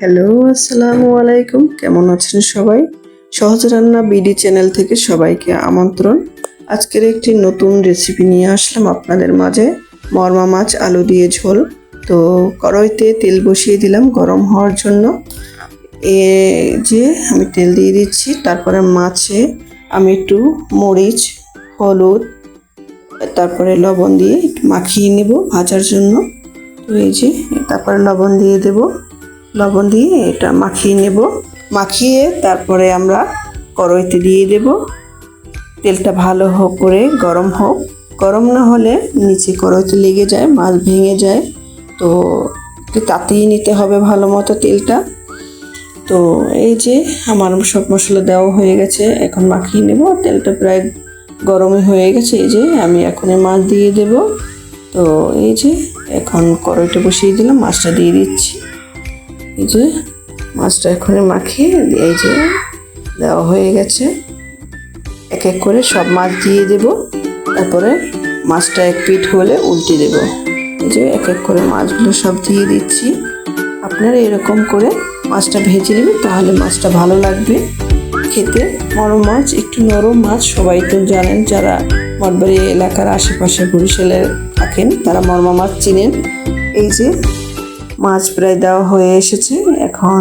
Hello, আসসালামু আলাইকুম। কেমন আছেন সবাই? সহজ রান্না বিডি চ্যানেল থেকে সবাইকে আমন্ত্রণ। আজকের একটি নতুন রেসিপি নিয়ে আসলাম আপনাদের মাঝে। মরমা মাছ আলু দিয়ে ঝোল। তো কড়াইতে তেল বসিয়ে দিলাম গরম হওয়ার জন্য। এ যে আমি তেল দিয়ে দিচ্ছি, তারপরে মাছে আমি একটু মরিচ, হলুদ, তারপরে লবণ দিয়ে একটু মাখিয়ে নেব ভাজার জন্য। তো এই যে তারপরে লবণ দিয়ে দেব, লবণ দিয়ে এটা মাখিয়ে নেব। মাখিয়ে তারপরে আমরা কড়াইতে দিয়ে দেব। তেলটা ভালো হোক করে গরম হোক, গরম না হলে নিচে কড়াইতে লেগে যায়, মাছ ভেঙে যায়। তো একটু তাতিয়ে নিতে হবে ভালো মতো তেলটা। তো এই যে আমার সব মশলা দেওয়া হয়ে গেছে, এখন মাখিয়ে নেব। তেলটা প্রায় গরমই হয়ে গেছে। এই যে আমি এখন মাছ দিয়ে দেব। তো এই যে এখন কড়াইটা বসিয়ে দিলাম, মাছটা দিয়ে দিচ্ছি। এই যে মাছটা এখন মাখিয়ে এই যে দেওয়া হয়ে গেছে। এক এক করে সব মাছ দিয়ে দেব। তারপরে মাছটা এক পিঠ হলে উল্টে দেব। এই যে এক এক করে মাছগুলো সব দিয়ে দিচ্ছি। আপনারা এরকম করে মাছটা ভেজে নেবেন, তাহলে মাছটা ভালো লাগবে খেতে। মরম মাছ একটু নরম মাছ, সবাই তো জানেন, যারা মঠবাড়ি এলাকার আশেপাশে বরিশালে থাকেন তারা মরমা মাছ চিনেন। এই যে মাছ প্রায় দেওয়া হয়ে এসেছে। এখন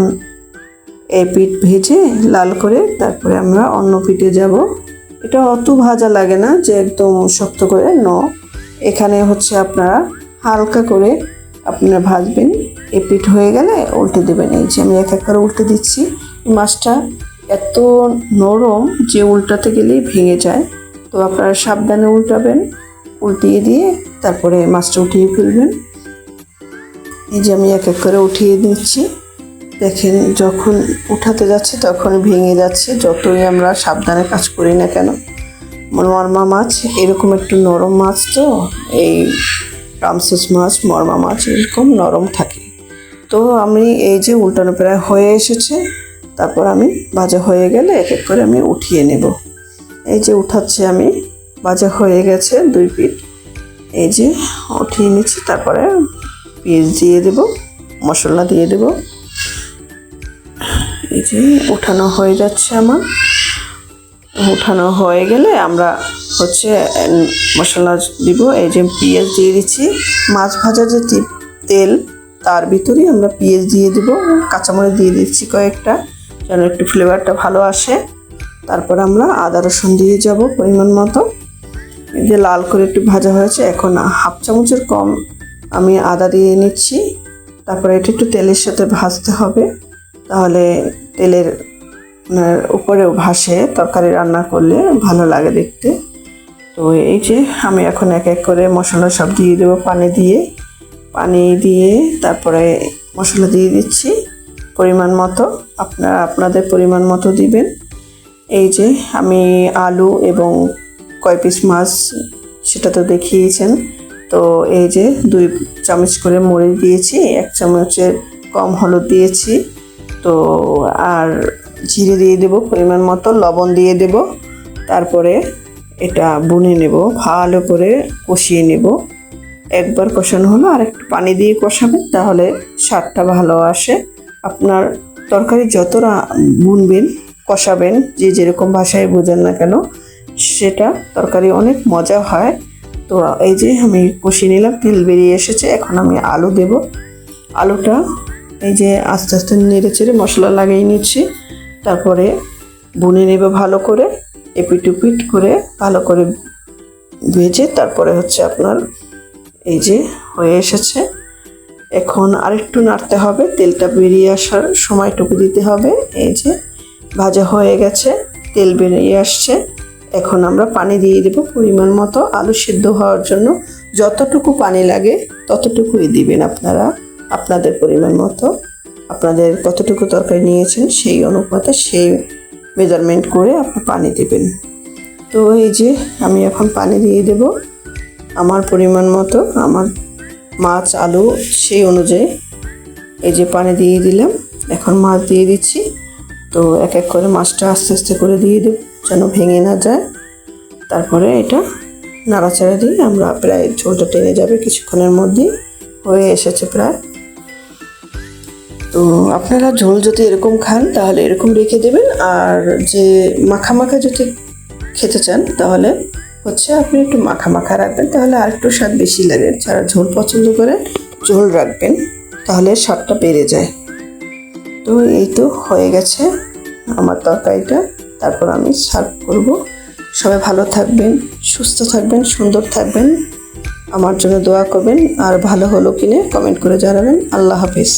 এই পিঠ ভেজে লাল করে তারপরে আমরা অন্য পিঠে যাব। এটা অত ভাজা লাগে না যে একদম শক্ত করে, এখানে হচ্ছে আপনারা হালকা করে আপনারা ভাজবেন। এই পিঠ হয়ে গেলে উল্টে দেবেন। এই যে আমি এক এক করে উল্টে দিচ্ছি। মাছটা এত নরম যে উল্টাতে গেলেই ভেঙে যায়, তো আপনারা সাবধানে উল্টাবেন। উল্টিয়ে দিয়ে তারপরে মাছটা উঠিয়ে ফেলবেন। এই যে আমি এক এক করে উঠিয়ে দিচ্ছি। দেখেন, যখন উঠাতে যাচ্ছে তখন ভেঙে যাচ্ছে, যতই আমরা সাবধানে কাজ করি না কেন। মরমা মাছ এরকম একটু নরম মাছ, তো এই রামসেস মাছ, মরমা মাছ এরকম নরম থাকে। তো আমি এই যে উল্টানো প্রায় হয়ে এসেছে। তারপর আমি ভাজা হয়ে গেলে এক এক করে আমি উঠিয়ে নেব। এই যে উঠাচ্ছি আমি, ভাজা হয়ে গেছে দুই পিঠ। এই যে উঠিয়ে নিচ্ছি। তারপরে পেঁয়াজ দিয়ে দেব, মশলা দিয়ে দেব। এই যে উঠানো হয়ে যাচ্ছে আমার। উঠানো হয়ে গেলে আমরা হচ্ছে মশলা দিব। এই যে পেঁয়াজ দিয়ে দিচ্ছি। মাছ ভাজার যে তেল, তার ভিতরেই আমরা পেঁয়াজ দিয়ে দেব, কাঁচামরিচ দিয়ে দিচ্ছি কয়েকটা, যেন একটু ফ্লেভারটা ভালো আসে। তারপর আমরা আদা রসুন দিয়ে যাব পরিমাণ মতো। এই যে লাল করে একটু ভাজা হয়েছে, এখন হাফ চামচের কম আমি আদা দিয়ে নিচ্ছি। তারপরে এটা একটু তেলের সাথে ভাজতে হবে, তাহলে তেলের উপরেও ভাসে, তরকারি রান্না করলে ভালো লাগে দেখতে। তো এই যে আমি এখন এক এক করে মশলা সব দিয়ে দেবো, পানি দিয়ে তারপরে মশলা দিয়ে দিচ্ছি পরিমাণ মতো। আপনারা আপনাদের পরিমাণ মতো দিবেন। এই যে আমি আলু এবং কয় পিস মাছ সেটা তো দেখিয়েছেন। তো এই যে 2 চামচ করে মরিচ দিয়েছি, 1 চামচের কম হলুদ দিয়েছি। তো আর জিরে দিয়ে দেব পরিমাণ মতো, লবণ দিয়ে দেব। তারপরে এটা বুনে নেব, ভালো করে কষিয়ে নেব। একবার কষানো হলো, আর একটু পানি দিয়ে কষাবেন, তাহলে স্বাদটা ভালো আসে। আপনার তরকারি যতটা বুনবেন, কষাবেন, যে যেরকম ভাষায় বোঝেন না কেন, সেটা তরকারি অনেক মজা হয়। তো এই যে আমি কষিয়ে নিলাম, তেল বেরিয়ে এসেছে। এখন আমি আলু দেব। আলুটা এই যে আস্তে আস্তে নেড়ে চেড়ে মশলা লাগিয়ে নিচ্ছি। তারপরে বুনে নেব ভালো করে, এপিট উপিট করে ভালো করে ভেজে। তারপরে হচ্ছে আপনার এই যে হয়ে এসেছে। এখন আরেকটু নাড়তে হবে, তেলটা বেরিয়ে আসার সময়টুকু দিতে হবে। এই যে ভাজা হয়ে গেছে, তেল বেরিয়ে আসছে। এখন আমরা পানি দিয়ে দেব পরিমাণ মতো, আলু সিদ্ধ হওয়ার জন্য যতটুকু পানি লাগে ততটুকুই দিবেন আপনারা, আপনাদের পরিমাণ মতো। আপনাদের কতটুকু তরকারি নিয়েছেন সেই অনুপাতে, সেই মেজারমেন্ট করে আপনি পানি দেবেন। তো এই যে আমি এখন পানি দিয়ে দেব আমার পরিমাণ মতো, আমার মাছ আলু সেই অনুযায়ী। এই যে পানি দিয়ে দিলাম, এখন মাছ দিয়ে দিচ্ছি। তো এক এক করে মাছটা আস্তে আস্তে করে দিয়ে দেব, যেন ভেঙে না যায়। তারপরে এটা নাড়াচাড়া দিয়ে আমরা প্রায় ঝোলটা টেনে যাবে কিছুক্ষণের মধ্যেই, হয়ে এসেছে প্রায়। তো আপনারা ঝোল যদি এরকম খান তাহলে এরকম রেখে দেবেন, আর যে মাখা মাখা যদি খেতে চান তাহলে হচ্ছে আপনি একটু মাখা মাখা রাখবেন, তাহলে আর একটু স্বাদ বেশি লাগে। যারা ঝোল পছন্দ করেন ঝোল রাখবেন, তাহলে স্বাদটা বেড়ে যায়। তো এই তো হয়ে গেছে আমার তরকারিটা, তারপর আমি সার্ভ করব। সবাই ভালো থাকবেন, সুস্থ থাকবেন, সুন্দর থাকবেন, আমার জন্য দোয়া করবেন, আর ভালো হলো কিনে কমেন্ট করে জানাবেন। আল্লাহ হাফেজ।